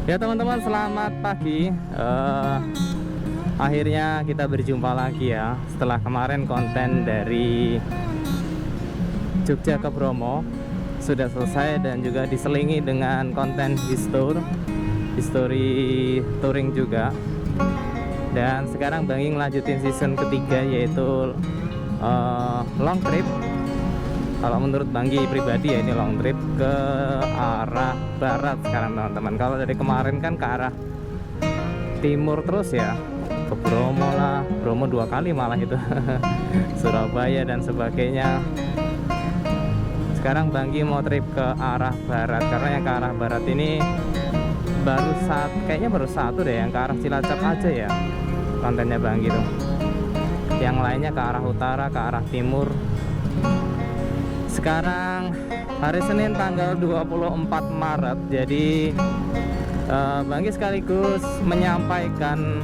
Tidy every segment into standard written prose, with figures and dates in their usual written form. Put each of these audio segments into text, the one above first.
Ya teman-teman, selamat pagi. Akhirnya kita berjumpa lagi ya. Setelah kemarin konten dari Jogja ke Bromo sudah selesai dan juga diselingi dengan konten history touring juga. Dan sekarang Bang Ing lanjutin season ketiga, yaitu long trip. Kalau menurut Banggi pribadi ya, ini long trip ke arah barat sekarang teman-teman. Kalau dari kemarin kan ke arah timur terus ya, ke Bromo lah, Bromo 2 kali malah itu Surabaya dan sebagainya. Sekarang Banggi mau trip ke arah barat, karena yang ke arah barat ini kayaknya baru satu deh, yang ke arah Cilacap aja ya kontennya Banggi tuh. Yang lainnya ke arah utara, ke arah timur. Sekarang hari Senin tanggal 24 Maret. Jadi Banggi sekaligus menyampaikan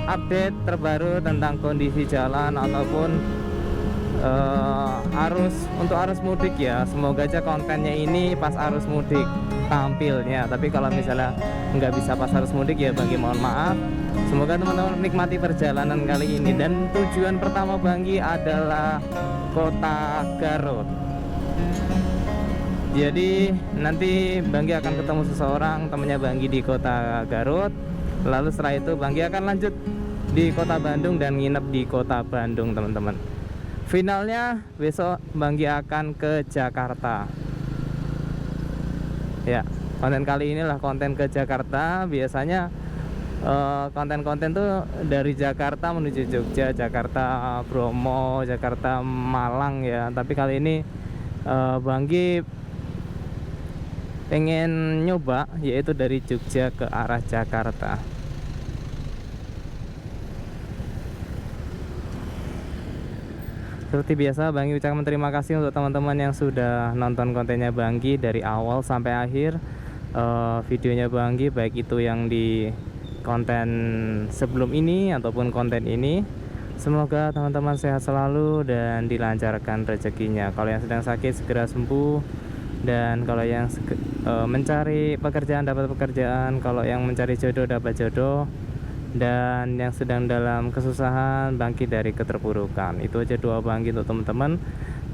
update terbaru tentang kondisi jalan ataupun arus mudik ya. Semoga aja kontennya ini pas arus mudik tampilnya. Tapi kalau misalnya nggak bisa pas arus mudik ya Banggi mohon maaf. Semoga teman-teman menikmati perjalanan kali ini. Dan tujuan pertama Banggi adalah Kota Garut. Jadi nanti Banggi akan ketemu seseorang, temannya Banggi di Kota Garut. Lalu setelah itu Banggi akan lanjut di Kota Bandung dan nginep di Kota Bandung teman-teman. Finalnya besok Banggi akan ke Jakarta. Ya, konten kali inilah konten ke Jakarta. Biasanya konten-konten tuh dari Jakarta menuju Jogja, Jakarta Bromo, Jakarta Malang ya. Tapi kali ini Banggi pengen nyoba, yaitu dari Jogja ke arah Jakarta. Seperti biasa Banggi ucapkan terima kasih untuk teman-teman yang sudah nonton kontennya Banggi dari awal sampai akhir. Videonya Banggi, baik itu yang di konten sebelum ini ataupun konten ini, semoga teman-teman sehat selalu dan dilancarkan rezekinya. Kalau yang sedang sakit segera sembuh, dan kalau yang mencari pekerjaan dapat pekerjaan, kalau yang mencari jodoh dapat jodoh, dan yang sedang dalam kesusahan bangkit dari keterpurukan. Itu aja doa Banggi untuk teman-teman.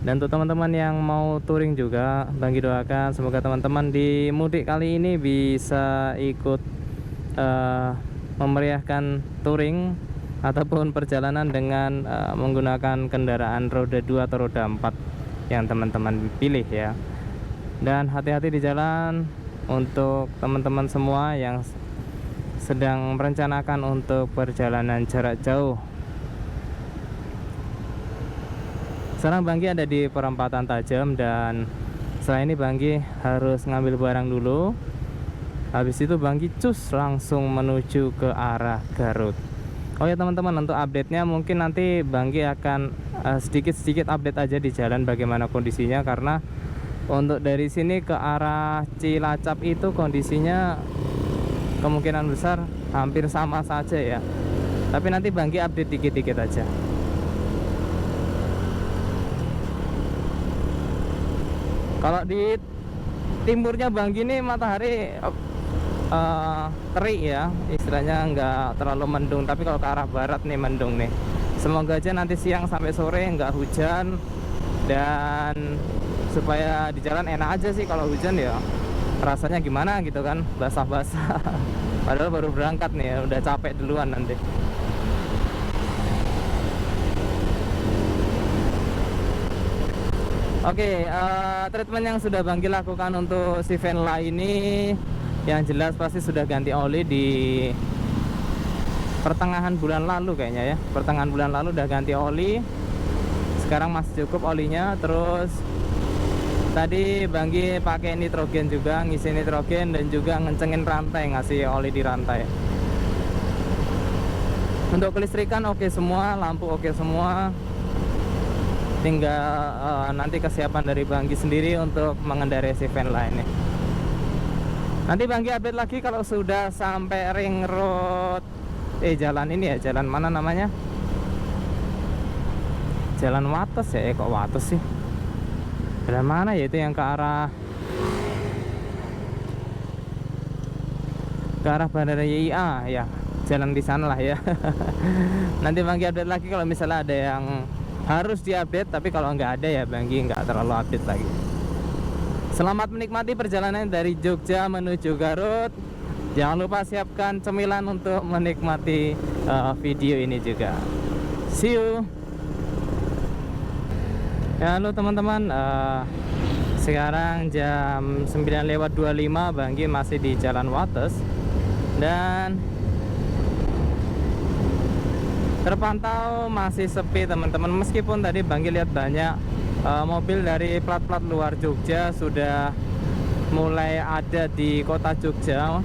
Dan untuk teman-teman yang mau touring juga, Banggi doakan semoga teman-teman di mudik kali ini bisa ikut memeriahkan touring ataupun perjalanan dengan menggunakan kendaraan roda 2 atau roda 4 yang teman-teman pilih ya. Dan hati-hati di jalan untuk teman-teman semua yang sedang merencanakan untuk perjalanan jarak jauh. Sekarang Banggi ada di perempatan Tajam, dan setelah ini Banggi harus ngambil barang dulu. Habis itu Banggi cus langsung menuju ke arah Garut. Oh ya teman-teman, untuk update-nya mungkin nanti Banggi akan sedikit-sedikit update aja di jalan bagaimana kondisinya. Karena untuk dari sini ke arah Cilacap itu kondisinya kemungkinan besar hampir sama saja ya. Tapi nanti Banggi update dikit-dikit aja. Kalau di timurnya Banggi ini matahari terik ya, istilahnya nggak terlalu mendung. Tapi kalau ke arah barat nih mendung nih. Semoga aja nanti siang sampai sore nggak hujan, dan supaya di jalan enak aja sih. Kalau hujan ya rasanya gimana gitu kan, basah-basah padahal baru berangkat nih ya, udah capek duluan nanti. Oke, treatment yang sudah Banggi lakukan untuk si Venla ini, yang jelas pasti sudah ganti oli di pertengahan bulan lalu kayaknya ya. Pertengahan bulan lalu udah ganti oli. Sekarang masih cukup olinya. Terus tadi Banggi pakai nitrogen juga, ngisi nitrogen dan juga ngencengin rantai, ngasih oli di rantai. Untuk kelistrikan oke semua, lampu oke semua. Tinggal nanti kesiapan dari Banggi sendiri untuk mengendarai si Venla ini. Nanti Banggi update lagi kalau sudah sampai ring road. Jalan ini ya, jalan mana namanya? Jalan Wates ya, kok Wates sih? Jalan mana ya itu yang ke arah ke arah Bandara YIA ya, jalan di sana lah ya. Nanti Banggi update lagi kalau misalnya ada yang harus diupdate, tapi kalau nggak ada ya Banggi nggak terlalu update lagi. Selamat menikmati perjalanan dari Jogja menuju Garut. Jangan lupa siapkan cemilan untuk menikmati video ini juga. See you. Ya, halo teman-teman, sekarang jam 9:25, Banggi masih di Jalan Wates dan terpantau masih sepi teman-teman. Meskipun tadi Banggi lihat banyak mobil dari plat-plat luar Jogja sudah mulai ada di kota Jogja,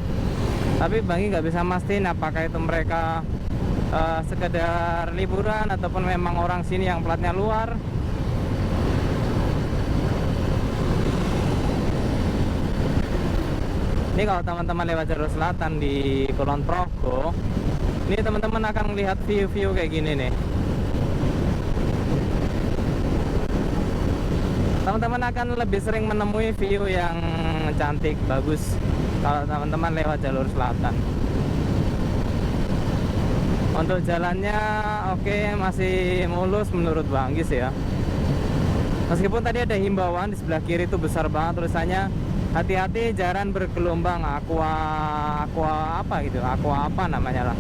tapi Banggi nggak bisa mastiin apakah itu mereka sekedar liburan ataupun memang orang sini yang platnya luar. Ini kalau teman-teman lewat jalur selatan di Kulon Progo, ini teman-teman akan melihat view-view kayak gini nih. Teman-teman akan lebih sering menemui view yang cantik, bagus kalau teman-teman lewat jalur selatan. Untuk jalannya oke, masih mulus menurut Banggi sih ya. Meskipun tadi ada himbauan di sebelah kiri itu besar banget tulisannya, hati-hati jalan bergelombang, aqua apa gitu, aqua apa namanya lah.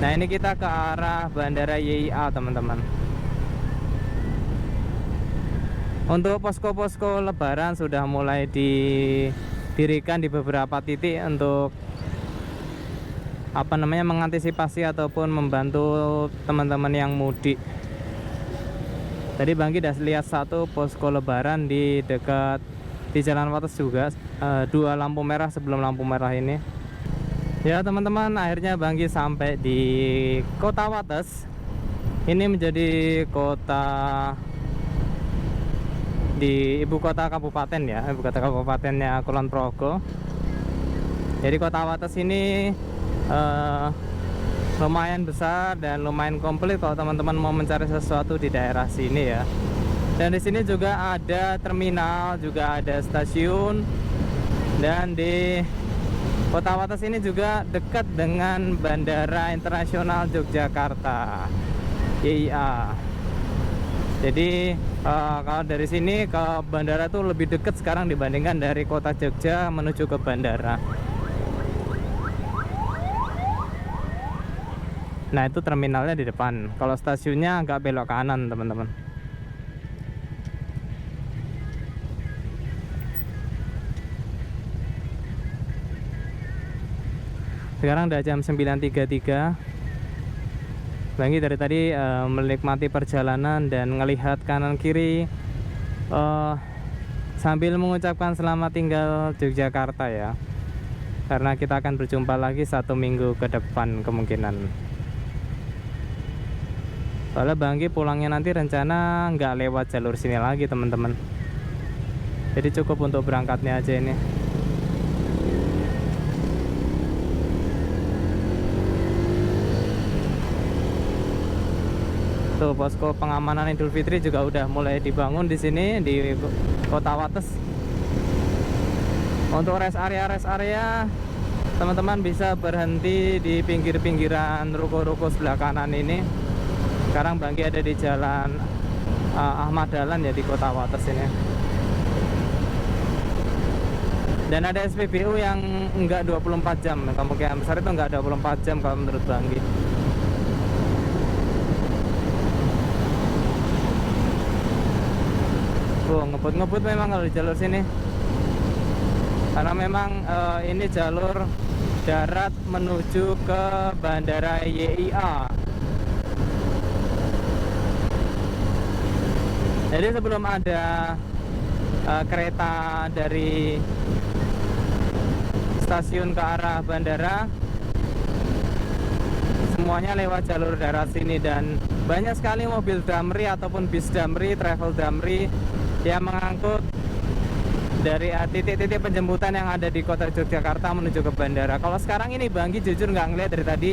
Nah, ini kita ke arah Bandara YIA teman-teman. Untuk posko-posko lebaran sudah mulai didirikan di beberapa titik untuk mengantisipasi ataupun membantu teman-teman yang mudik. Tadi Banggi udah lihat satu posko lebaran di dekat di Jalan Wates juga, 2 lampu merah sebelum lampu merah ini. Ya teman-teman, akhirnya Banggi sampai di Kota Wates. Ini menjadi kota di ibu kota kabupaten ya, ibu kota kabupatennya Kulon Progo. Jadi Kota Wates ini lumayan besar dan lumayan komplit kalau teman-teman mau mencari sesuatu di daerah sini ya. Dan di sini juga ada terminal, juga ada stasiun, dan di Kota Wates ini juga dekat dengan Bandara Internasional Yogyakarta YIA. Jadi kalau dari sini ke bandara tuh lebih dekat sekarang dibandingkan dari kota Jogja menuju ke bandara. Nah, itu terminalnya di depan. Kalau stasiunnya agak belok kanan teman-teman. Sekarang udah jam 9:33. Banggi dari tadi menikmati perjalanan dan ngelihat kanan kiri sambil mengucapkan selamat tinggal Yogyakarta ya, karena kita akan berjumpa lagi 1 minggu ke depan kemungkinan. Soalnya Banggi pulangnya nanti rencana nggak lewat jalur sini lagi teman-teman, jadi cukup untuk berangkatnya aja ini. Tuh, posko pengamanan Idul Fitri juga udah mulai dibangun di sini di Kota Wates. Untuk rest area teman-teman bisa berhenti di pinggir-pinggiran ruko-ruko sebelah kanan ini. Sekarang Banggi ada di Jalan Ahmad Dahlan ya, di Kota Wates ini. Dan ada SPBU yang enggak 24 jam, kemungkinan besar itu enggak 24 jam kalau menurut Banggi. Ngebut-ngebut memang kalau di jalur sini, karena memang ini jalur darat menuju ke Bandara YIA. Jadi sebelum ada kereta dari stasiun ke arah bandara, semuanya lewat jalur darat sini, dan banyak sekali mobil Damri ataupun bis Damri, travel Damri yang mengangkut dari titik-titik penjemputan yang ada di kota Yogyakarta menuju ke bandara. Kalau sekarang ini Banggi jujur nggak ngeliat dari tadi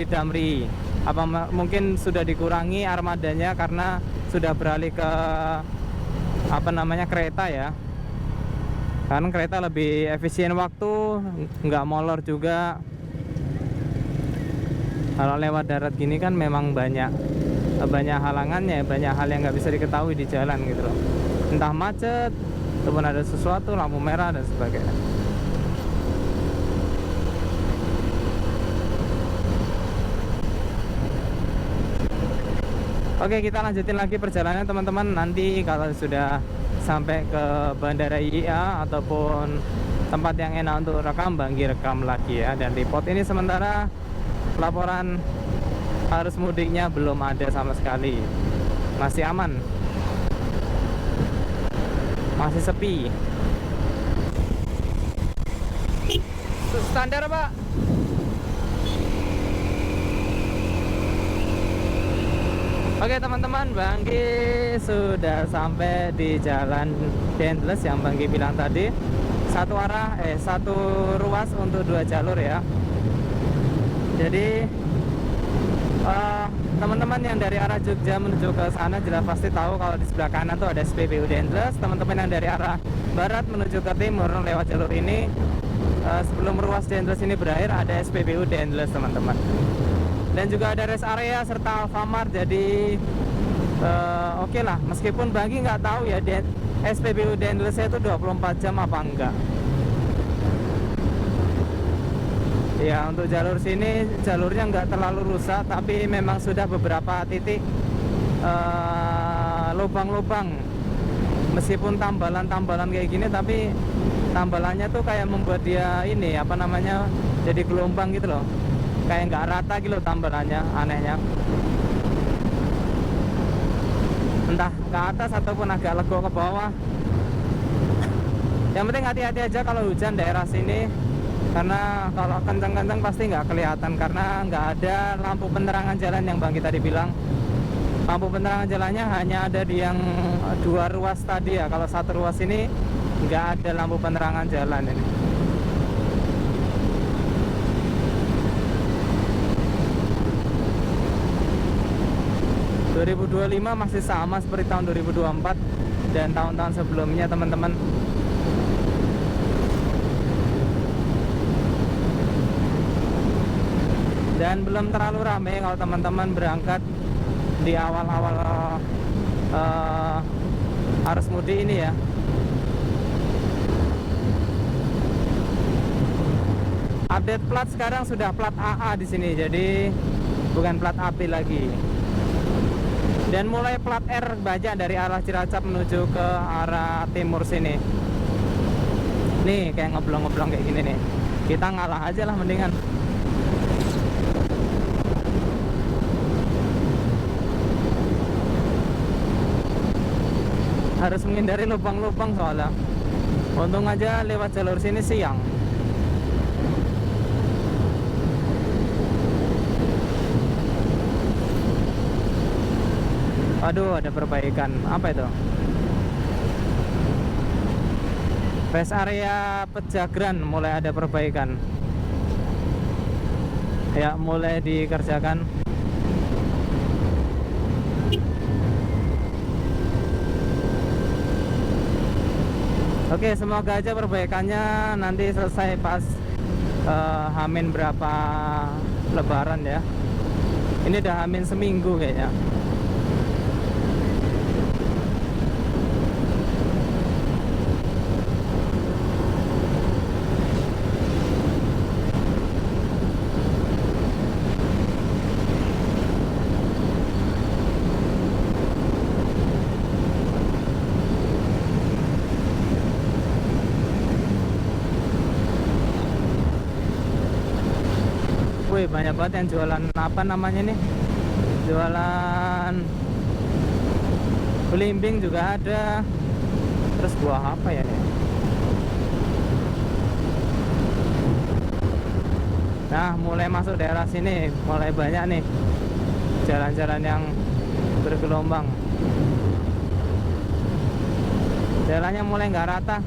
Damri. Apa mungkin sudah dikurangi armadanya karena sudah beralih ke kereta ya. Karena kereta lebih efisien waktu, nggak molor juga. Kalau lewat darat gini kan memang banyak halangannya, banyak hal yang nggak bisa diketahui di jalan gitu loh. Entah macet, ataupun ada sesuatu, lampu merah dan sebagainya. Oke, kita lanjutin lagi perjalanan teman-teman. Nanti kalau sudah sampai ke Bandara IIA ataupun tempat yang enak untuk rekam, Banggi rekam lagi ya. Dan di pot ini sementara laporan arus mudiknya belum ada sama sekali, masih aman, masih sepi. Standar Pak. Oke teman-teman, Banggi sudah sampai di Jalan Dendles yang Banggi bilang tadi. Satu arah, satu ruas untuk 2 jalur ya. Jadi teman-teman yang dari arah Jogja menuju ke sana jelas pasti tahu kalau di sebelah kanan tuh ada SPBU Dendles. Teman-teman yang dari arah barat menuju ke timur lewat jalur ini, sebelum ruas Dendles ini berakhir ada SPBU Dendles teman-teman. Dan juga ada rest area serta Alfamart. Jadi oke lah, meskipun Banggi nggak tahu ya SPBU Dendles itu 24 jam apa enggak. Ya, untuk jalur sini jalurnya nggak terlalu rusak, tapi memang sudah beberapa titik lubang-lubang. Meskipun tambalan-tambalan kayak gini, tapi tambalannya tuh kayak membuat dia ini apa namanya, jadi gelombang gitu loh, kayak nggak rata gitu loh tambalannya, anehnya. Entah ke atas ataupun agak lego ke bawah. Yang penting hati-hati aja kalau hujan daerah sini, karena kalau kencang-kencang pasti nggak kelihatan, karena nggak ada lampu penerangan jalan yang Bang kita dibilang. Lampu penerangan jalannya hanya ada di yang 2 ruas tadi ya. Kalau 1 ruas ini nggak ada lampu penerangan jalan ini. ...2025 masih sama seperti tahun 2024 dan tahun-tahun sebelumnya teman-teman. Dan belum terlalu ramai kalau teman-teman berangkat di awal-awal arus mudik ini ya. Update plat sekarang sudah plat AA di sini, jadi bukan plat AP lagi. Dan mulai plat R banyak dari arah Cilacap menuju ke arah timur sini. Nih kayak ngeblong-ngeblong kayak gini nih. Kita ngalah aja lah mendingan. Harus menghindari lubang-lubang soalnya. Untung aja lewat jalur sini siang. Aduh, ada perbaikan. Apa itu? Rest area Pejagran mulai ada perbaikan. Ya, mulai dikerjakan. Oke, semoga aja perbaikannya nanti selesai pas Hamin berapa Lebaran ya. Ini udah Hamin seminggu kayaknya. Wih, banyak banget yang jualan apa namanya nih, jualan belimbing juga ada. Terus buah apa ya nih? Nah, mulai masuk daerah sini mulai banyak nih jalan-jalan yang bergelombang. Jalannya mulai nggak rata.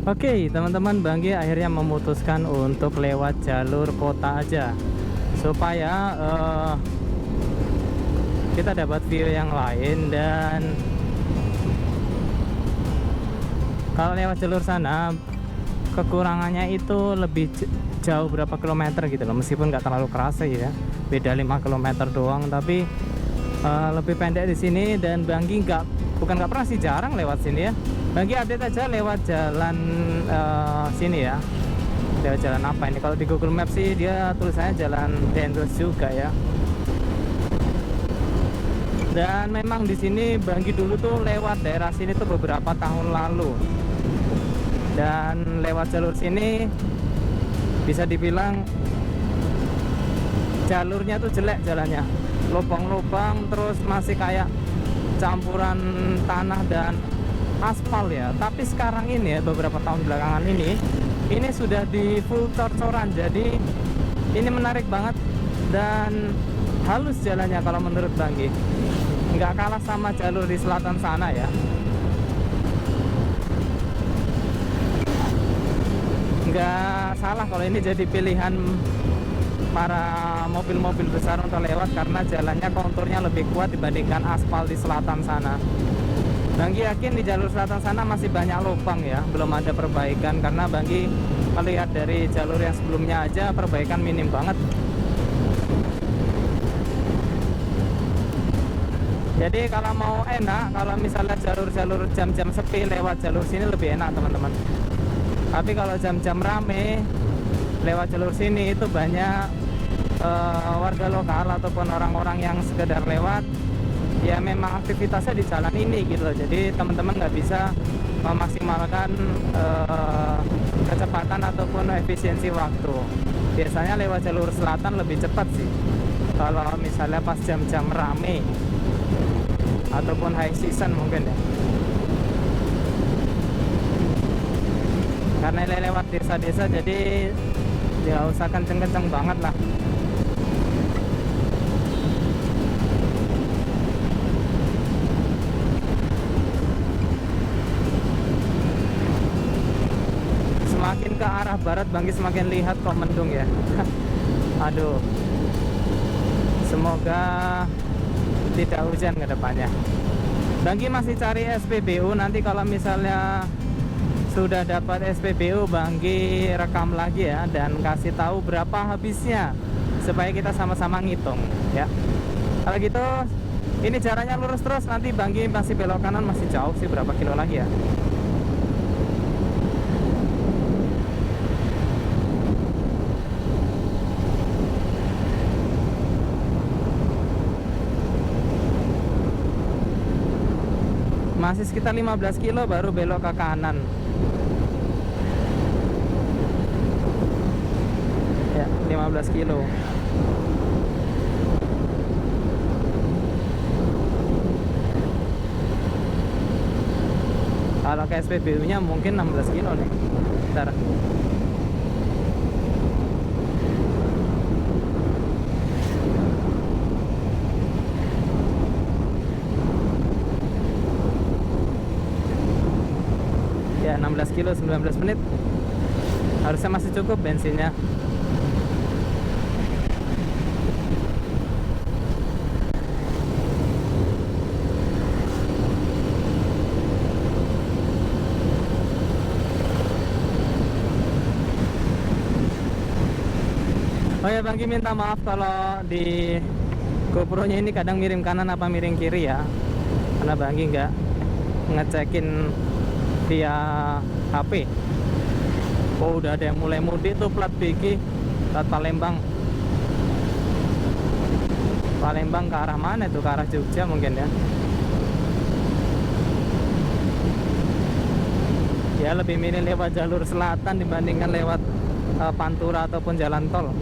Oke teman-teman, Banggi akhirnya memutuskan untuk lewat jalur kota aja supaya kita dapat view yang lain dan Kalau lewat jalur sana kekurangannya itu lebih jauh berapa kilometer gitu loh, meskipun nggak terlalu kerasa ya, beda 5 kilometer doang, tapi lebih pendek di sini. Dan Banggi bukan nggak pernah sih, jarang lewat sini ya. Banggi update aja lewat jalan sini ya. Lewat jalan apa ini? Kalau di Google Maps sih dia tulisannya jalan Dendros juga ya. Dan memang di sini Banggi dulu tuh lewat daerah sini tuh beberapa tahun lalu. Dan lewat jalur sini bisa dibilang jalurnya tuh jelek jalannya, lubang-lubang, terus masih kayak campuran tanah dan aspal ya. Tapi sekarang ini ya, beberapa tahun belakangan ini sudah di full cor-coran, jadi ini menarik banget dan halus jalannya kalau menurut Banggi. Nggak kalah sama jalur di selatan sana ya. Nggak salah kalau ini jadi pilihan para mobil-mobil besar untuk lewat, karena jalannya konturnya lebih kuat dibandingkan aspal di selatan sana. Banggi yakin di jalur selatan sana masih banyak lubang ya, belum ada perbaikan, karena Banggi melihat dari jalur yang sebelumnya aja perbaikan minim banget. Jadi kalau mau enak, kalau misalnya jalur-jalur jam-jam sepi lewat jalur sini lebih enak teman-teman. Tapi kalau jam-jam rame lewat jalur sini itu banyak warga lokal ataupun orang-orang yang sekedar lewat, ya memang aktivitasnya di jalan ini gitu loh. Jadi teman-teman nggak bisa memaksimalkan kecepatan ataupun efisiensi waktu. Biasanya lewat jalur selatan lebih cepat sih kalau misalnya pas jam-jam rame ataupun high season mungkin ya. Karena lewat desa-desa jadi ya usah kenceng-kenceng banget lah. Semakin ke arah barat Banggi semakin lihat kok mendung ya. Aduh, semoga tidak hujan ke depannya. Banggi masih cari SPBU, nanti kalau misalnya sudah dapat SPBU Banggi rekam lagi ya, dan kasih tahu berapa habisnya supaya kita sama-sama ngitung ya. Kalau gitu ini jaraknya lurus terus, nanti Banggi masih belok kanan, masih jauh sih, berapa kilo lagi ya. Masih sekitar 15 kilo baru belok ke kanan. Ya, 15 kilo. Kalau ke SPBU nya mungkin 16 kilo nih. Bentar. Ya 16 kilo 19 menit. Harusnya masih cukup bensinnya. Oh ya Banggi minta maaf kalau di GoPro nya ini kadang miring kanan apa miring kiri ya, karena Banggi nggak ngecekin via HP. Oh udah ada yang mulai mudik tuh, plat BG, plat Palembang. Palembang ke arah mana itu? Ke arah Jogja mungkin ya. Ya lebih milih lewat jalur selatan dibandingkan lewat Pantura ataupun jalan tol.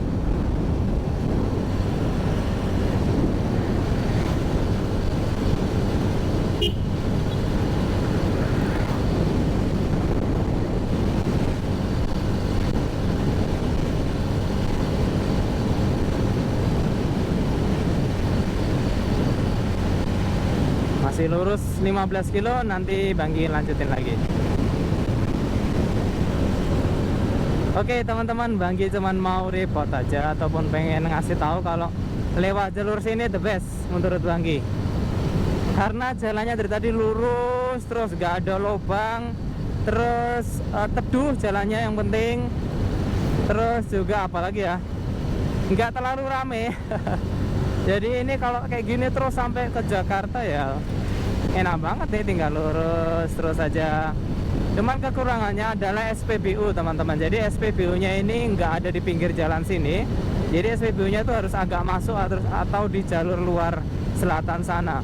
Masih lurus 15 kilo, nanti Banggi lanjutin lagi. Oke teman-teman, Banggi cuman mau report aja ataupun pengen ngasih tahu kalau lewat jalur sini the best menurut Banggi. Karena jalannya dari tadi lurus terus, gak ada lubang, terus teduh jalannya yang penting, terus juga apalagi ya, nggak terlalu rame. Jadi ini kalau kayak gini terus sampai ke Jakarta ya enak banget nih, tinggal lurus terus aja. Cuman kekurangannya adalah SPBU teman-teman. Jadi SPBU nya ini nggak ada di pinggir jalan sini, jadi SPBU nya itu harus agak masuk atau di jalur luar selatan sana.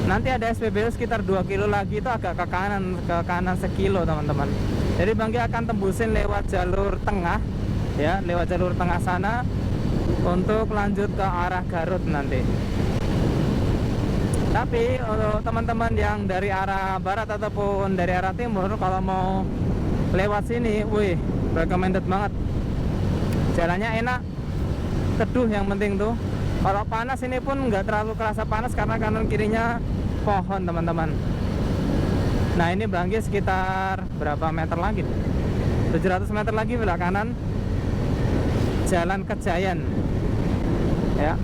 Nanti ada SPBU sekitar 2 kilo lagi, itu agak ke kanan sekilo teman-teman. Jadi Banggi akan tembusin lewat jalur tengah ya, lewat jalur tengah sana untuk lanjut ke arah Garut nanti. Tapi untuk teman-teman yang dari arah barat ataupun dari arah timur, kalau mau lewat sini, wih, recommended banget. Jalannya enak, teduh yang penting tuh. Kalau panas ini pun nggak terlalu kerasa panas karena kanan kirinya pohon teman-teman. Nah ini Banggi sekitar berapa meter lagi? 700 meter lagi belok kanan, Jalan Kejayan ya.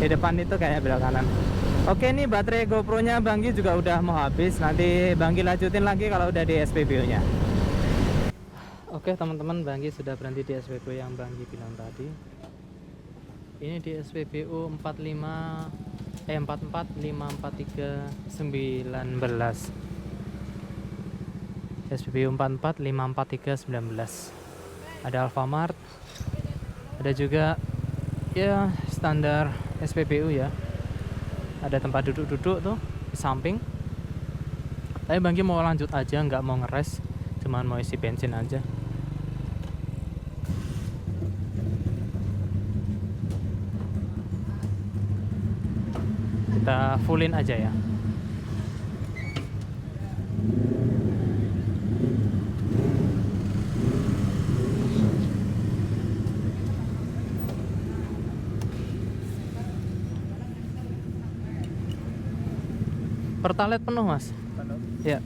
Di depan itu kayak belok kanan. Oke, ini baterai GoPro nya Banggi juga udah mau habis. Nanti Banggi lanjutin lagi kalau udah di SPBU nya. Oke teman-teman, Banggi sudah berhenti di SPBU yang Banggi bilang tadi. Ini di SPBU 4455319. SPBU 4454319. Ada Alfamart, ada juga ya standar SPBU ya. Ada tempat duduk-duduk tuh di samping. Tapi Banggi mau lanjut aja, nggak mau ngeres, cuman mau isi bensin aja. Kita fullin aja ya. Pertalite penuh mas? Penuh. Ya.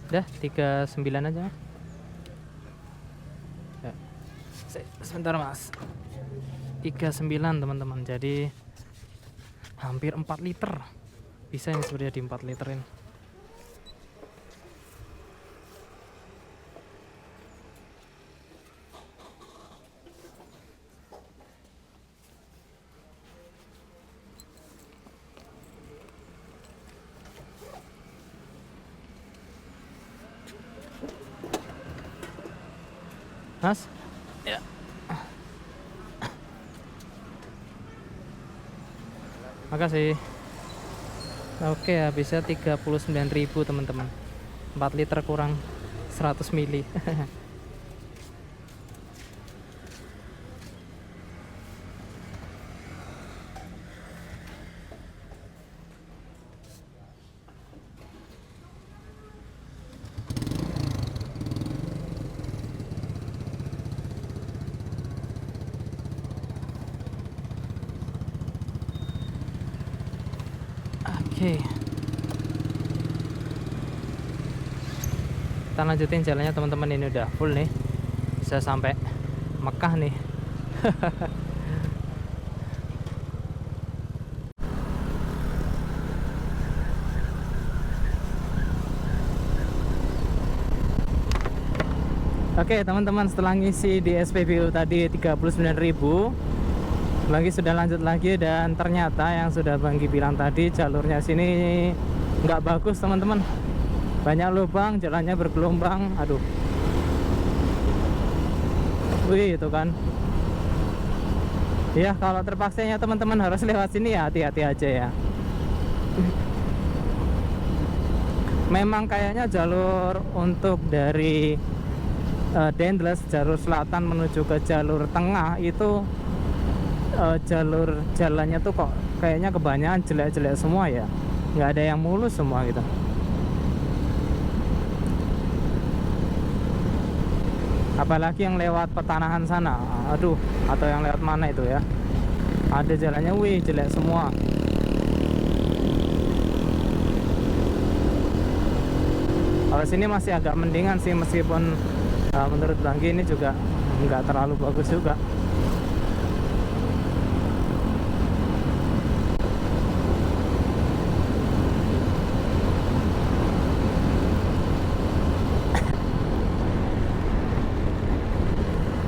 Udah 39 aja. Ya. Sebentar mas. 39 teman-teman. Jadi hampir 4 liter. Bisa ini sebenarnya di 4 literin. Mas? Ya. Makasih. Oke, habisnya 39.000 teman-teman. 4 liter kurang 100 mili. Oke. Kita lanjutin jalannya teman-teman, ini udah full nih. Bisa sampai Mekah nih. Oke teman-teman, setelah ngisi di SPBU tadi 39.000, Banggi sudah lanjut lagi, dan ternyata yang sudah Banggi bilang tadi, jalurnya sini nggak bagus teman-teman. Banyak lubang, jalannya bergelombang. Aduh. Wih, itu kan. Ya, kalau terpaksanya teman-teman harus lewat sini ya hati-hati aja ya. Memang kayaknya jalur untuk dari Dendles, jalur selatan menuju ke jalur tengah itu jalur jalannya tuh kok kayaknya kebanyakan jelek-jelek semua ya. nggak ada yang mulus semua gitu. Apalagi yang lewat pertanahan sana, aduh, atau yang lewat mana itu ya, ada jalannya, wih, jelek semua. Kalau sini masih agak mendingan sih, meskipun menurut Banggi ini juga nggak terlalu bagus juga.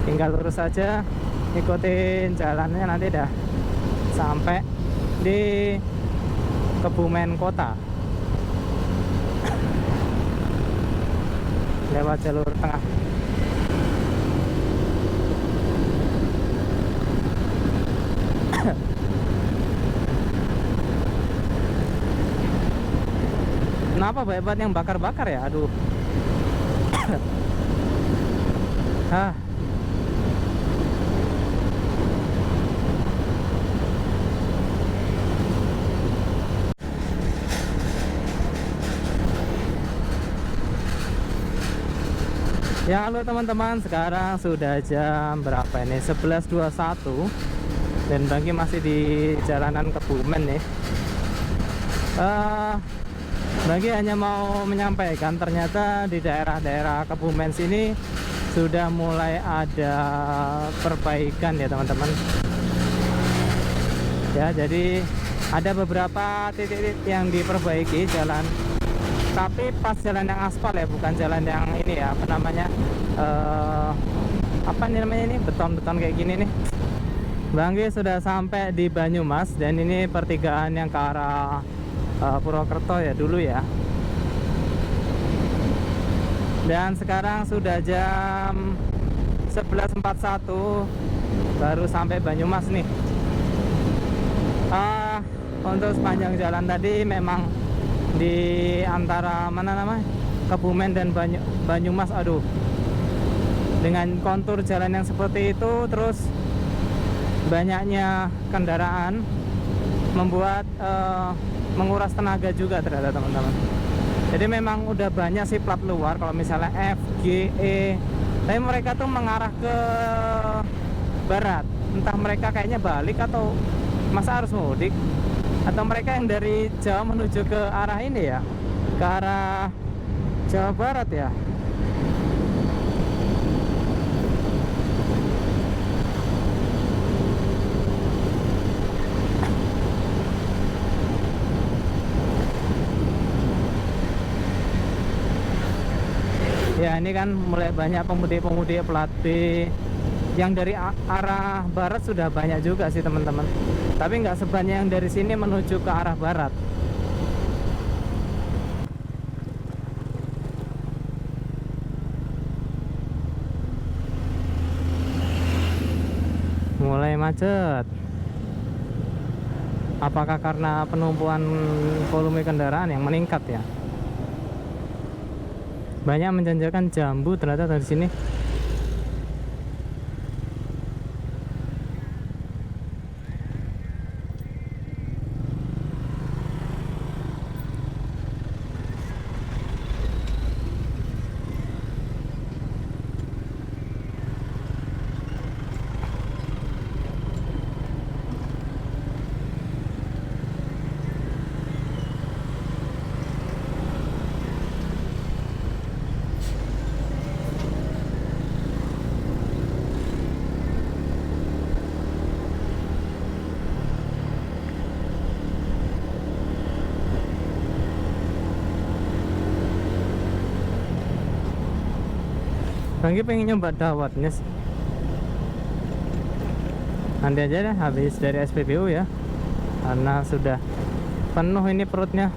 Tinggal lurus saja, ikutin jalannya, nanti dah sampai di Kebumen Kota lewat jalur tengah. Kenapa banyak banget yang bakar-bakar ya? Aduh. Hah. Ya, halo teman-teman, sekarang sudah jam berapa ini? 11.21 dan Banggi masih di jalanan Kebumen nih. Banggi hanya mau menyampaikan, ternyata di daerah-daerah Kebumen sini sudah mulai ada perbaikan ya teman-teman. Ya, jadi ada beberapa titik-titik yang diperbaiki jalan, tapi pas jalan yang aspal ya, bukan jalan yang ini ya, apa namanya, apa nih namanya ini, beton-beton kayak gini nih. Banggi sudah sampai di Banyumas, dan ini pertigaan yang ke arah Purwokerto ya dulu ya. Dan sekarang sudah jam 11.41, baru sampai Banyumas nih. Untuk sepanjang jalan tadi memang di antara mana namanya, Kebumen dan Banyumas, aduh, dengan kontur jalan yang seperti itu, terus banyaknya kendaraan, membuat menguras tenaga juga ternyata teman-teman. Jadi memang udah banyak sih plat luar, kalau misalnya F, G, E, tapi mereka tuh mengarah ke barat. Entah mereka kayaknya balik atau masa harus mudik, atau mereka yang dari Jawa menuju ke arah ini ya, ke arah Jawa Barat ya. Ya, ini kan mulai banyak pemudi-pemudi plat B yang dari arah barat, sudah banyak juga sih teman-teman, tapi nggak sebanyak yang dari sini menuju ke arah barat. Mulai macet. Apakah karena penumpuan volume kendaraan yang meningkat ya? Banyak menjanjikan jambu ternyata dari sini. Banggi pengen nyoba dawatnya. Nanti aja deh habis dari SPBU ya, karena sudah penuh ini perutnya.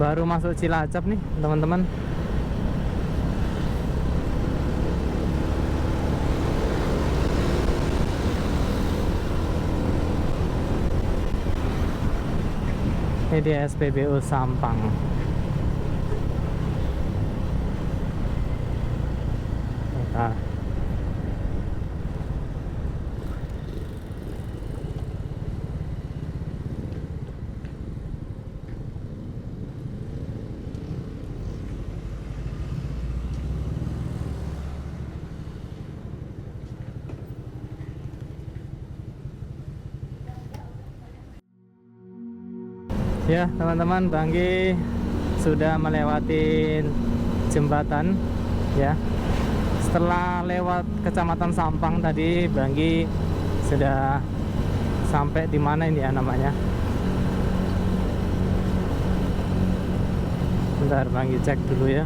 Baru masuk Cilacap nih teman-teman. Ini di SPBU Sampang. Nah. Ya teman-teman, Banggi sudah melewati jembatan ya. Setelah lewat Kecamatan Sampang tadi, Banggi sudah sampai di mana ini ya namanya? Bentar, Banggi cek dulu ya.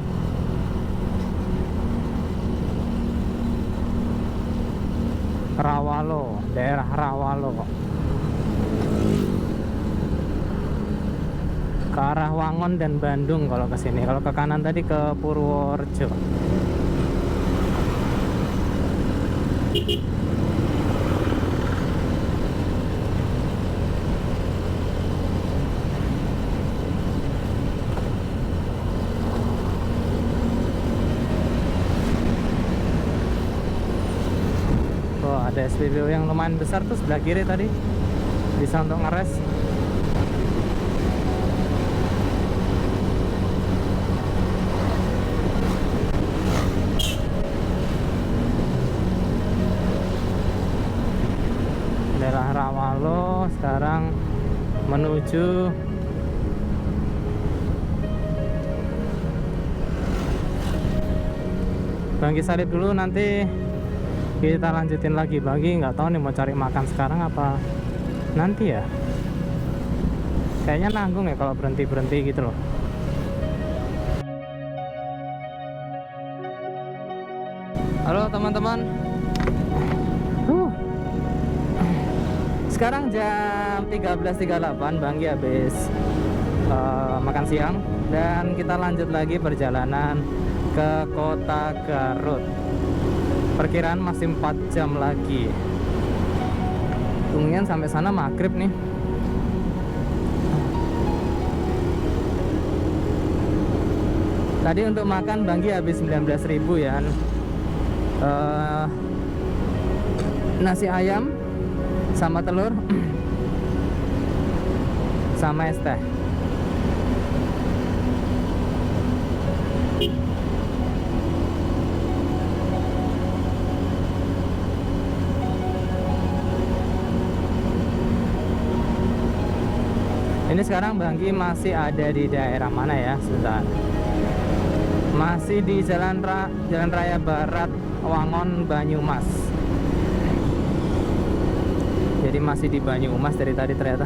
Rawalo, daerah Rawalo. Ke arah Wangon dan Bandung kalau ke sini. Kalau ke kanan tadi ke Purworejo. Oh, ada SPBU yang lumayan besar tuh sebelah kiri tadi. Bisa untuk ngeres. Daerah Rawalo sekarang menuju Banggi Salib dulu, nanti kita lanjutin lagi. Banggi nggak tahu nih mau cari makan sekarang apa nanti ya. Kayaknya nanggung ya kalau berhenti gitu loh. Halo teman-teman. Sekarang jam 13.38, Banggi habis makan siang dan kita lanjut lagi perjalanan ke kota Garut. Perkiraan masih 4 jam lagi. Kemudian sampai sana maghrib nih. Tadi untuk makan Banggi habis 19.000 ya. Nasi ayam sama telur sama es teh. Ini sekarang Banggi masih ada di daerah mana ya? Sebentar. Masih di Jalan Raya Barat Wangon Banyumas. Jadi masih di Banyumas dari tadi ternyata.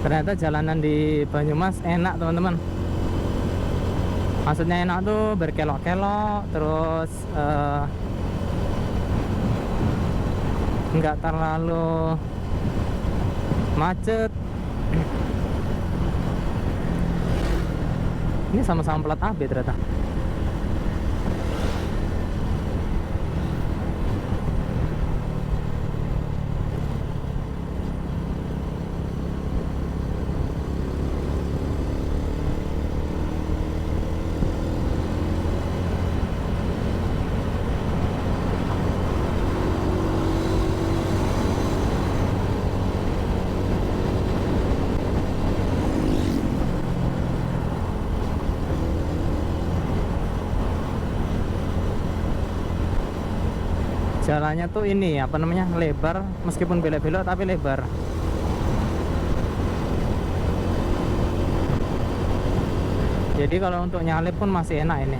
Ternyata jalanan di Banyumas enak teman-teman. Maksudnya enak tuh berkelok-kelok, terus nggak terlalu macet. Ini sama-sama plat AB ternyata. jalannya tuh ini apa namanya, lebar, meskipun belok-belok tapi lebar. Jadi kalau untuk nyalip pun masih enak ini.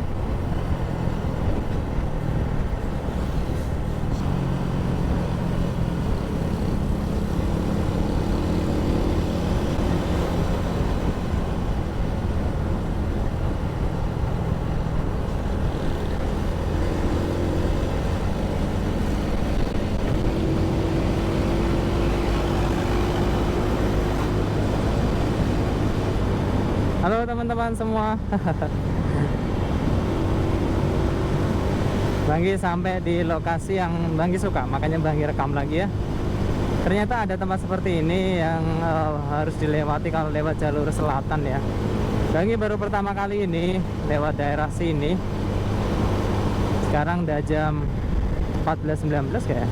Halo teman-teman semua. Banggi sampai di lokasi yang Banggi suka, makanya Banggi rekam lagi ya. Ternyata ada tempat seperti ini yang harus dilewati kalau lewat jalur selatan ya. Banggi baru pertama kali ini lewat daerah sini. Sekarang udah jam 14.19 kayak.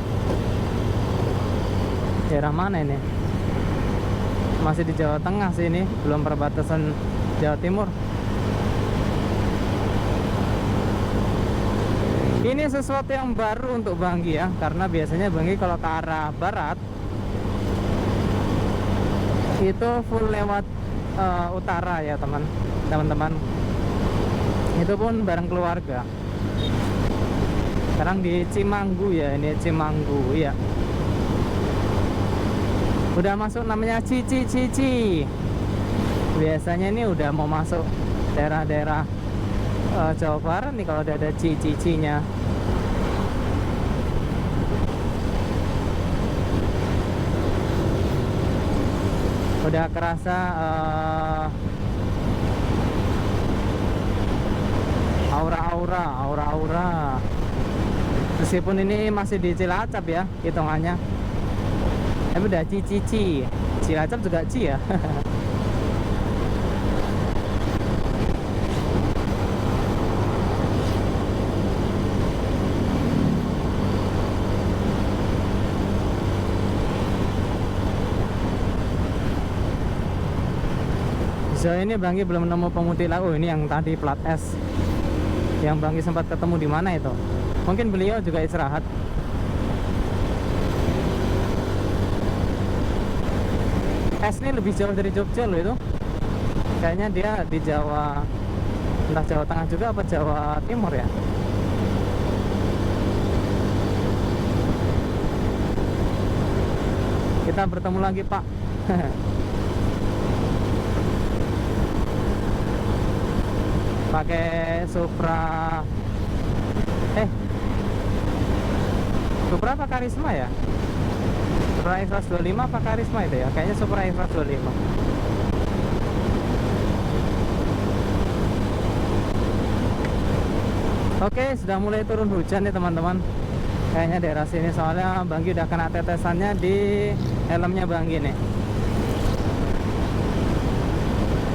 Daerah mana ini? Masih di Jawa Tengah sih ini, belum perbatasan Jawa Timur. Ini sesuatu yang baru untuk Banggi ya, karena biasanya Banggi kalau ke arah barat itu full lewat utara ya teman-teman. Itu pun bareng keluarga. Sekarang di Cimanggu ya, ini Cimanggu ya. Udah masuk namanya Cici. Biasanya ini udah mau masuk daerah-daerah Jawa Barat nih kalau udah ada Cici-nya. Udah kerasa aura-aura. Meskipun ini masih di Cilacap ya hitungannya. Tapi udah Cici. Cilacap juga Ci ya. Sejauh ini Banggi belum nemu pemutih lagu. Ini yang tadi plat S yang Banggi sempat ketemu di mana itu. Mungkin beliau juga istirahat. S ini lebih jauh dari Jogja loh itu. Kayaknya dia di Jawa, entah Jawa Tengah juga apa Jawa Timur ya. Kita bertemu lagi Pak. Pakai Supra Supra apa Karisma ya? Supra Express 25 apa Karisma itu ya? Kayaknya Supra Express 25. Oke, sudah mulai turun hujan nih teman-teman. Kayaknya daerah sini soalnya Banggi udah kena tetesannya di helmnya Banggi nih.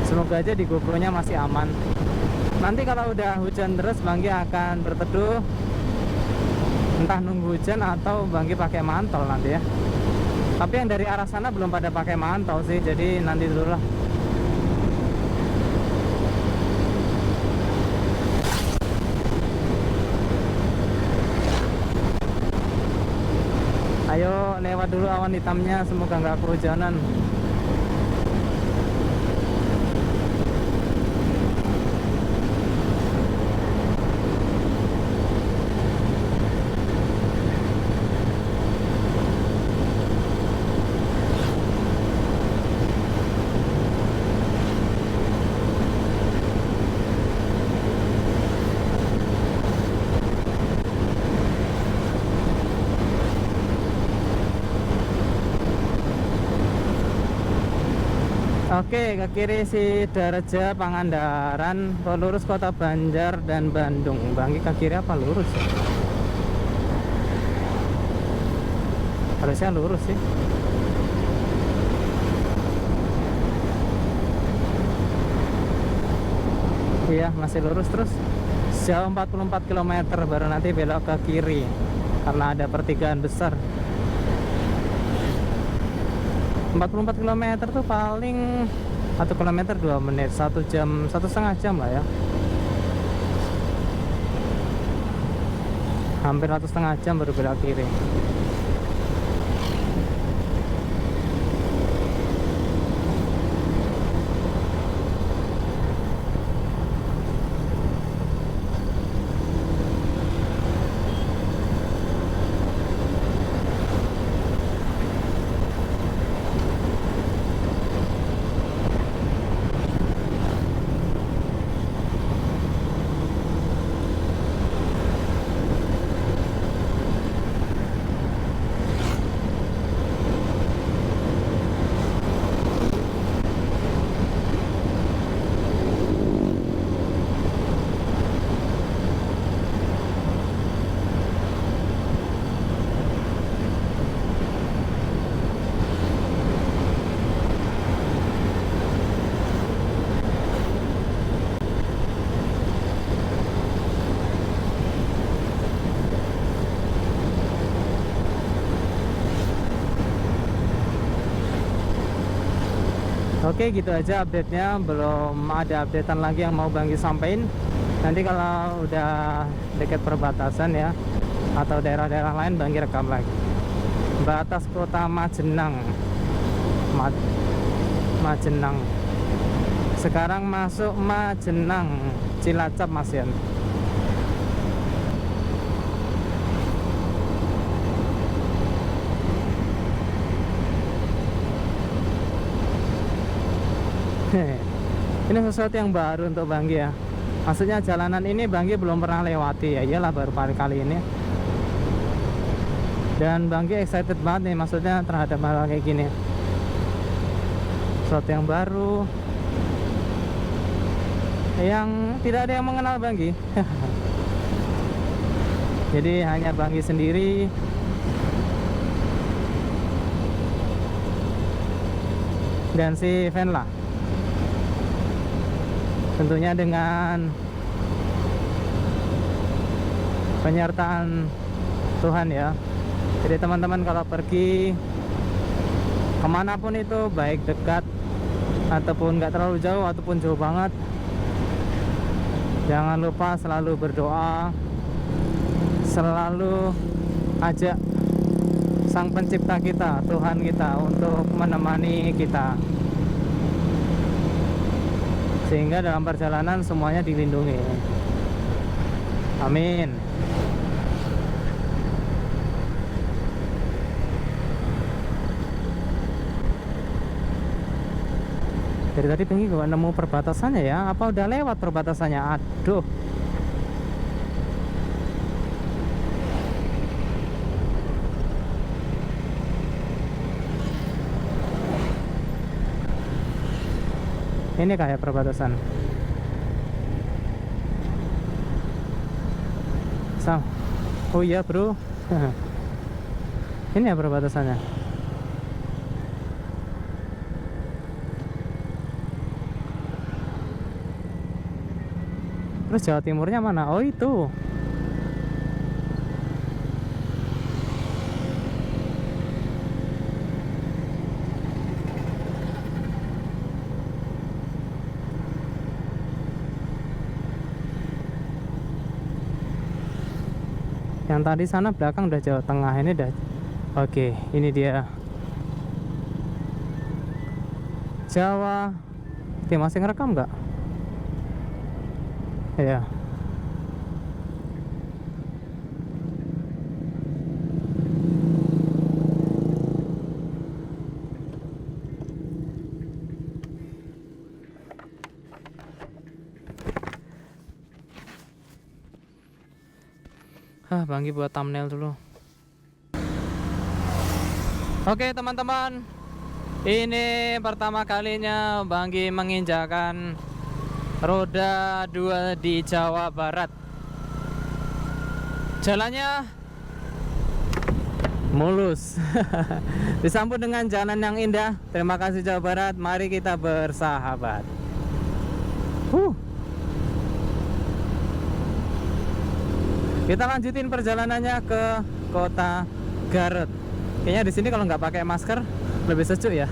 Semoga aja di GoPro-nya masih aman. Nanti kalau udah hujan terus Banggi akan berteduh, entah nunggu hujan atau Banggi pakai mantel nanti ya. Tapi yang dari arah sana belum pada pakai mantel sih, jadi nanti dulu lah. Ayo lewat dulu awan hitamnya, semoga nggak kehujanan. Oke, ke kiri Sidareja, Pangandaran, ke lurus Kota Banjar dan Bandung. Banggi ke kiri apa lurus ya? Harusnya lurus sih. Iya, masih lurus terus. Sejauh 44 km baru nanti belok ke kiri karena ada pertigaan besar. 44 km tuh paling 1 km 2 menit, 1 jam, 1,5 jam lah ya. Hampir 1,5 jam baru belok kiri. Oke, gitu aja update-nya. Belum ada updatean lagi yang mau Banggi sampein. Nanti kalau udah dekat perbatasan ya, atau daerah-daerah lain, Banggi rekam lagi. Batas kota Majenang. Majenang. Sekarang masuk Majenang, Cilacap, Mas Yan. Ini sesuatu yang baru untuk Banggi ya. Maksudnya jalanan ini Banggi belum pernah lewati ya. Iyalah, baru kali ini. Dan Banggi excited banget nih, maksudnya terhadap hal kayak gini. Sesuatu yang baru, yang tidak ada yang mengenal Banggi. Jadi hanya Banggi sendiri. Dan si Venla. Tentunya dengan penyertaan Tuhan ya. Jadi teman-teman kalau pergi kemanapun itu, baik dekat ataupun nggak terlalu jauh ataupun jauh banget, jangan lupa selalu berdoa, selalu ajak Sang Pencipta kita, Tuhan kita, untuk menemani kita, sehingga dalam perjalanan semuanya dilindungi. Amin. Dari tadi Banggi gak nemu perbatasannya ya. Apa udah lewat perbatasannya? Aduh. Ini kayak perbatasan. Oh iya bro. Ini ya perbatasannya. Terus Jawa Timurnya mana? Oh itu. Yang tadi sana belakang udah Jawa Tengah, ini udah. Oke, ini dia Jawa. Oke, masih ngerekam nggak? Iya. Banggi buat thumbnail dulu. Oke teman-teman, ini pertama kalinya Banggi menginjakan roda 2 di Jawa Barat. Jalannya mulus. Disambut dengan jalan yang indah. Terima kasih Jawa Barat. Mari kita bersahabat. Kita lanjutin perjalanannya ke kota Garut. Kayaknya di sini kalau nggak pakai masker lebih sejuk ya.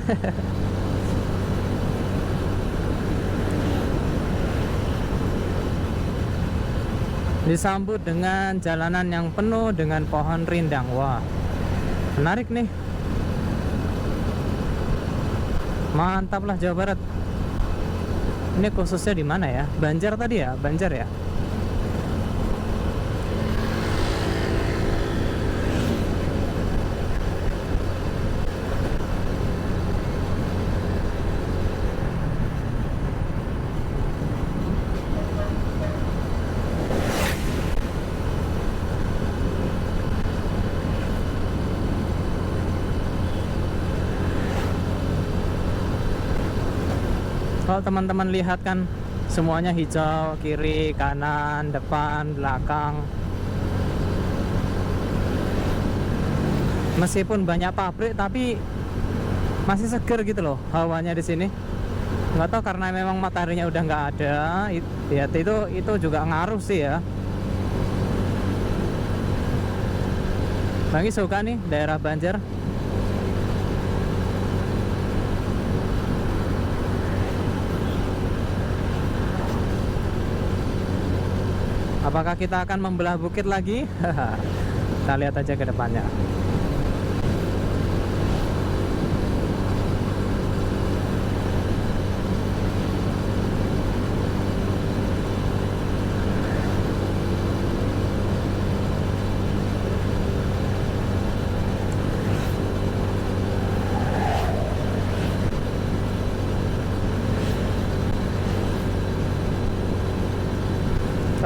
disambut dengan jalanan yang penuh dengan pohon rindang. Wah, menarik nih. Mantap lah Jawa Barat. Ini khususnya di mana ya? Banjar tadi ya? Banjar ya? Kalau teman-teman lihat kan semuanya hijau, kiri, kanan, depan, belakang. Meskipun banyak pabrik tapi masih seger gitu loh hawanya di sini. Nggak tahu karena memang mataharinya udah nggak ada. Ya itu juga ngaruh sih ya. Banggi suka nih daerah Banjar. Apakah kita akan membelah bukit lagi? Kita lihat aja ke depannya.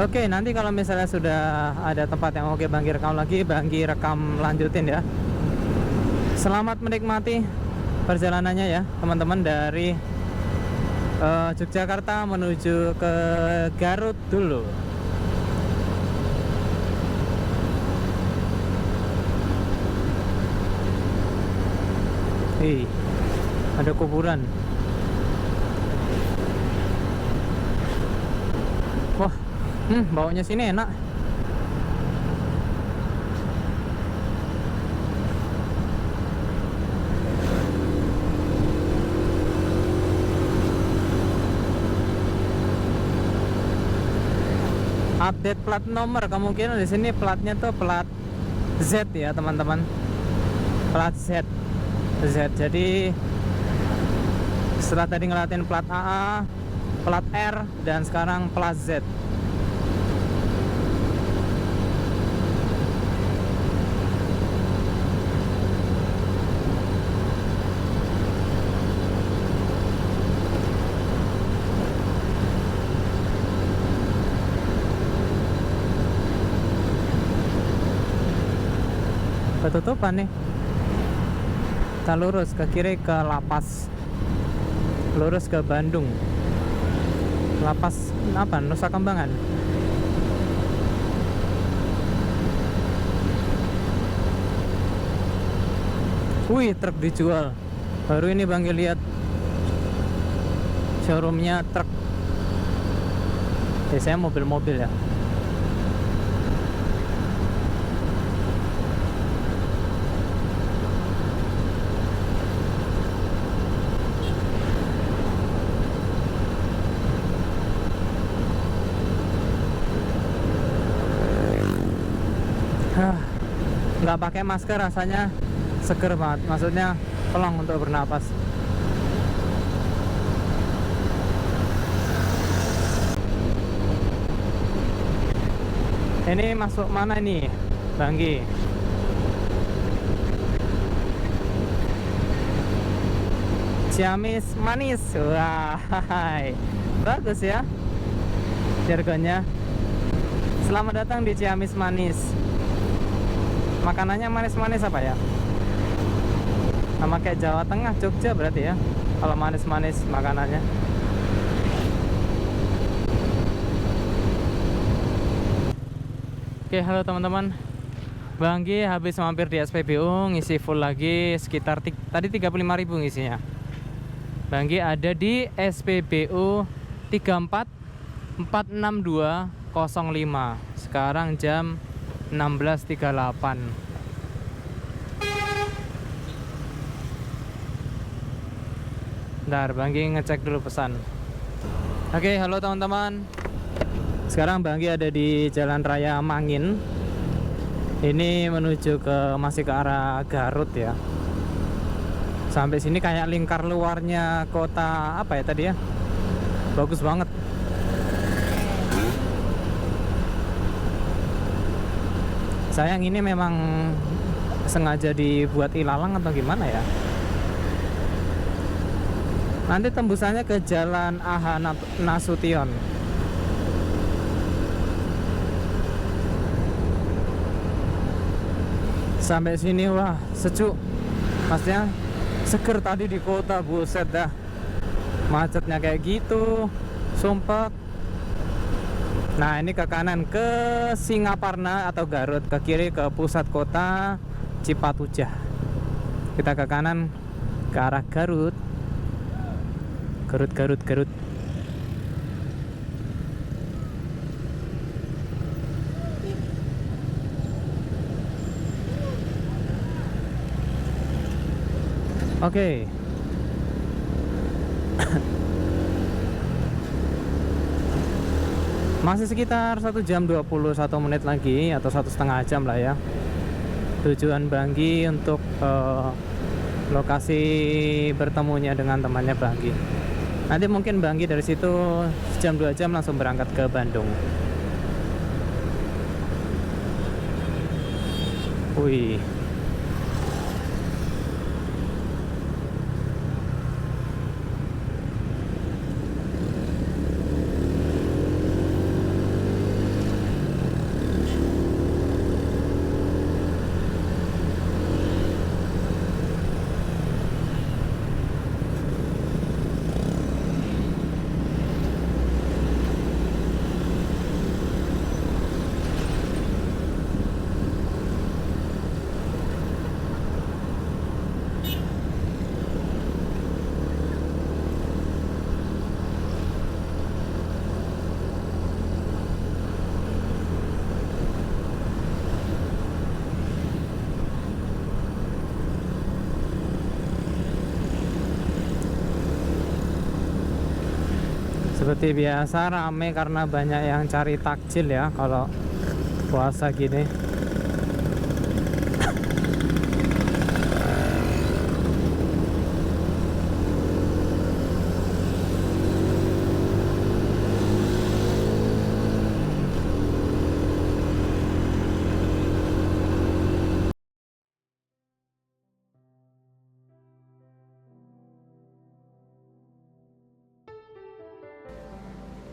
Oke, nanti kalau misalnya sudah ada tempat yang oke Banggi rekam lagi, Banggi rekam lanjutin ya. Selamat menikmati perjalanannya ya teman-teman, dari Yogyakarta menuju ke Garut dulu. Ada kuburan. Wah, baunya sini enak. Update plat nomor, kemungkinan di sini platnya tuh plat Z ya teman-teman. Plat Z. Jadi setelah tadi ngeliatin plat AA, plat R, dan sekarang plat Z. Ketutupan nih. Kita lurus ke kiri ke Lapas, lurus ke Bandung. Lapas apa? Nusa Kambangan. Wih, truk dijual. Baru ini Banggi lihat showroomnya truk. Biasanya mobil-mobil ya. Nggak pakai masker rasanya seger banget, maksudnya pelong untuk bernapas. Ini masuk mana ini Banggi? Ciamis manis. Wah, bagus ya jargonnya. Selamat datang di Ciamis manis. Makanannya manis-manis apa ya? Sama kayak Jawa Tengah, Jogja berarti ya, kalau manis-manis makanannya. Oke, halo teman-teman. Banggi habis mampir di SPBU, ngisi full lagi sekitar tadi 35.000 ngisinya. Banggi ada di SPBU 3446205. Sekarang jam 16.38. Bentar, Banggi ngecek dulu pesan. Oke, halo teman-teman. Sekarang Banggi ada di Jalan Raya Mangin. Ini menuju masih ke arah Garut ya. Sampai sini kayak lingkar luarnya kota apa ya tadi ya? Bagus banget. Sayang ini memang sengaja dibuat ilalang atau gimana ya? Nanti tembusannya ke Jalan AH Nasution. Sampai sini wah sejuk, maksudnya seger. Tadi di kota buset dah, macetnya kayak gitu, sumpah. Nah ini ke kanan ke Singaparna atau Garut, ke kiri ke pusat kota Cipatujah. Kita ke kanan ke arah Garut. Garut. Oke. Masih sekitar 1 jam 21 menit lagi atau 1,5 jam lah ya. Tujuan Banggi untuk lokasi bertemunya dengan temannya Banggi. Nanti mungkin Banggi dari situ sejam 2 jam langsung berangkat ke Bandung. Wih. Seperti biasa rame karena banyak yang cari takjil ya kalau puasa gini.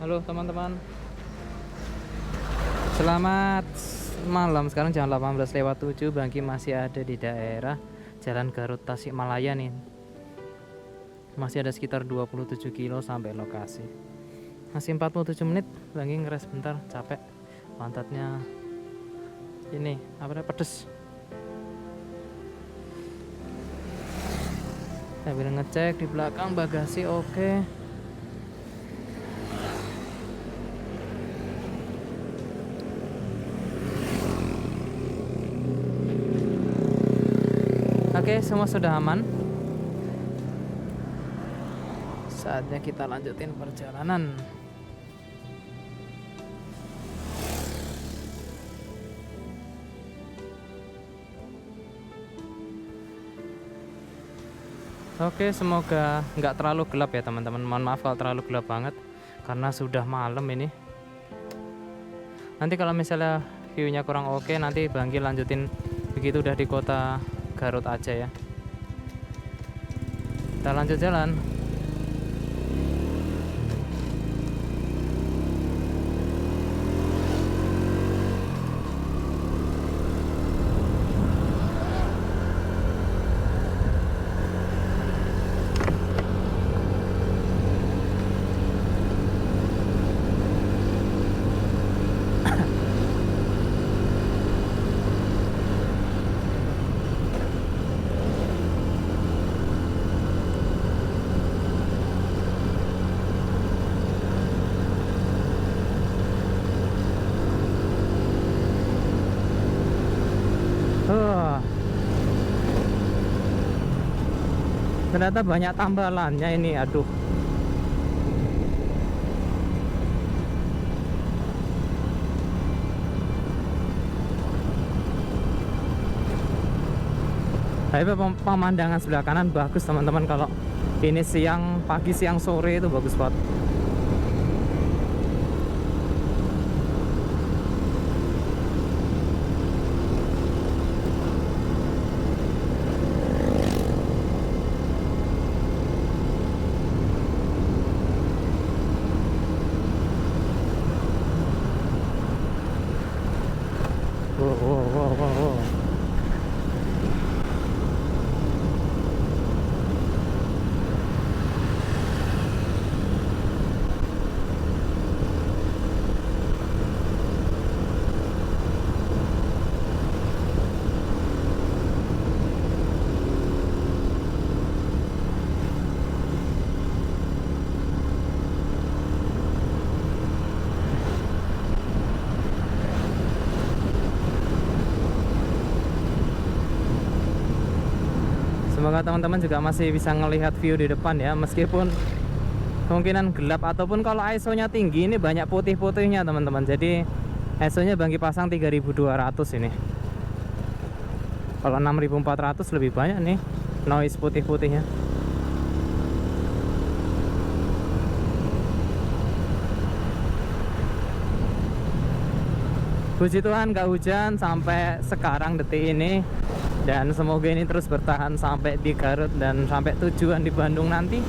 Halo teman-teman, selamat malam. Sekarang jam 18:07. Banggi masih ada di daerah Jalan Garut Tasikmalaya nih. Masih ada sekitar 27 kilo sampai lokasi. Masih 47 menit. Banggi ngeres bentar, capek. Pantatnya ini apa, pedes. Sambil ngecek di belakang bagasi oke. Oke, semua sudah aman. Saatnya kita lanjutin perjalanan. Oke, semoga nggak terlalu gelap ya teman-teman. Mohon maaf kalau terlalu gelap banget karena sudah malam ini. Nanti kalau misalnya view-nya kurang oke, nanti Banggi lanjutin begitu udah di kota Garut aja ya. Kita lanjut jalan. Ternyata banyak tambalannya ini, aduh. Tapi pemandangan sebelah kanan bagus teman-teman, kalau ini siang, pagi, siang, sore itu bagus banget. Wow. Semoga teman-teman juga masih bisa melihat view di depan ya, meskipun kemungkinan gelap, ataupun kalau ISO-nya tinggi ini banyak putih-putihnya teman-teman. Jadi ISO-nya Banggi pasang 3200 ini. Kalau 6400 lebih banyak nih noise putih-putihnya. Puji Tuhan gak hujan sampai sekarang detik ini, dan semoga ini terus bertahan sampai di Garut dan sampai tujuan di Bandung nanti.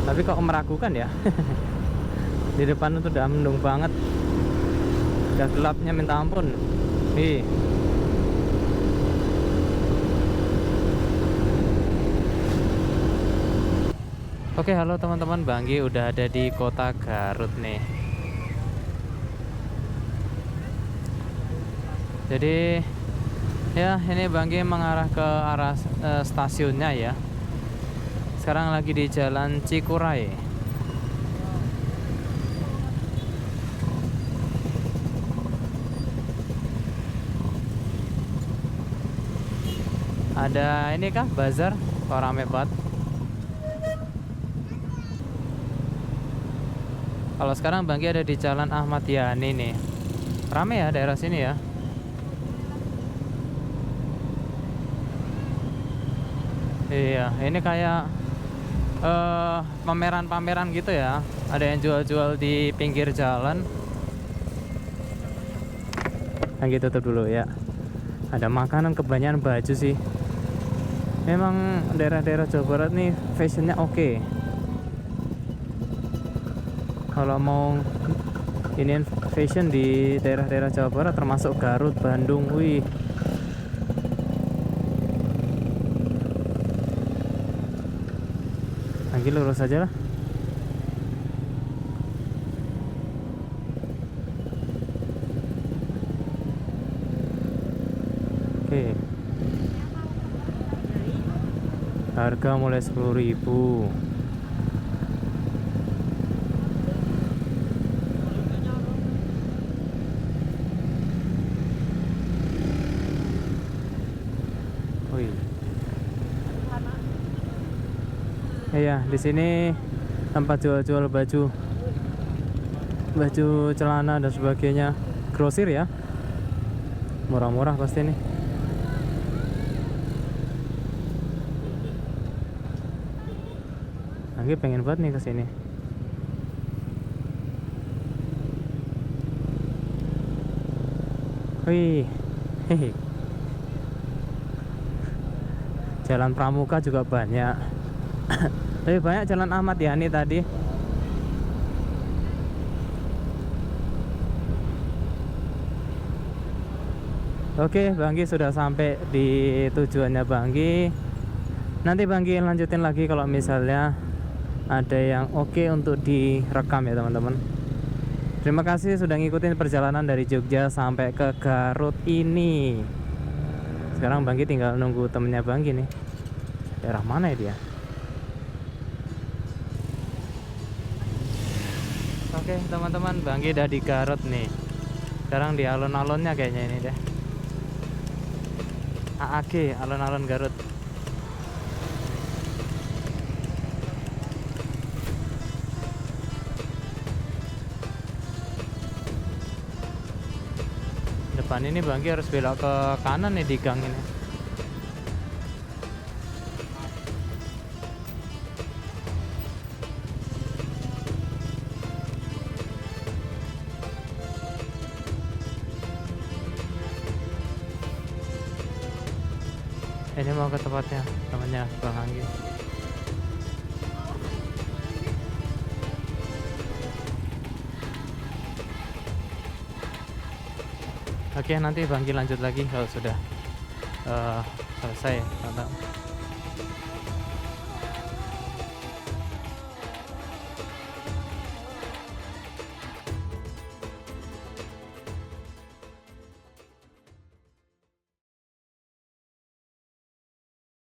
Tapi kok meragukan ya. Di depan itu udah mendung banget, udah gelapnya minta ampun. Oke, halo teman-teman, Banggi udah ada di kota Garut nih. Jadi ya, ini Banggi mengarah ke arah stasiunnya ya. Sekarang lagi di Jalan Cikuray. Ada ini kah bazar? Kok rame banget. Kalau sekarang Banggi ada di Jalan Ahmad Yani nih. Rame ya daerah sini ya. Iya, ini kayak pameran-pameran gitu ya. Ada yang jual-jual di pinggir jalan. Banggi tutup dulu ya. Ada makanan, kebanyakan baju sih. Memang daerah-daerah Jawa Barat nih fashionnya oke. Kalau mau ini fashion di daerah-daerah Jawa Barat termasuk Garut, Bandung, wih. Lagi lurus aja lah. Oke. Harga mulai 10.000. Wih. Iya, di sini tempat jual-jual baju, celana dan sebagainya. Grosir ya. Murah-murah pasti nih. Lagi pengen banget nih kesini. Wih, hehe. Jalan Pramuka juga banyak. Lebih banyak Jalan Ahmad Yani tadi. Oke, Banggi sudah sampai di tujuannya Banggi. Nanti Banggi lanjutin lagi kalau misalnya ada yang oke untuk direkam ya teman-teman. Terima kasih sudah ngikutin perjalanan dari Jogja sampai ke Garut ini. Sekarang Banggi tinggal nunggu temennya Banggi nih. Daerah mana ya dia? Oke teman-teman, Banggi udah di Garut nih. Sekarang di alun-alunnya kayaknya ini deh. AAG, Alun-Alun Garut. Depan ini Bangki harus belok ke kanan nih di gang ini. Ini mau ke tempatnya temannya Bang Anggi. Oke, nanti Bangki lanjut lagi kalau sudah selesai. Teman-teman.